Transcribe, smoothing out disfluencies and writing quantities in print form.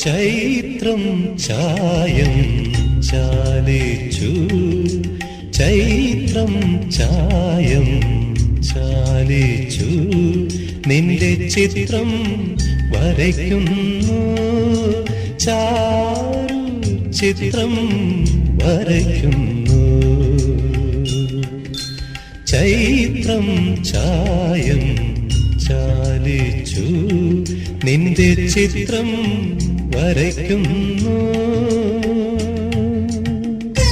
ചൈത്രം ചായം ചാലിച്ചു, ചൈത്രം ചായം ചാലിച്ചു, നിന്റെ ചിത്രം വരയ്ക്കുന്നു, ചാരു ചിത്രം വരയ്ക്കുന്നു. ചൈത്രം ചായം ചാലിച്ചു, നിന്റെ ചിത്രം വരയ്ക്കുന്നു.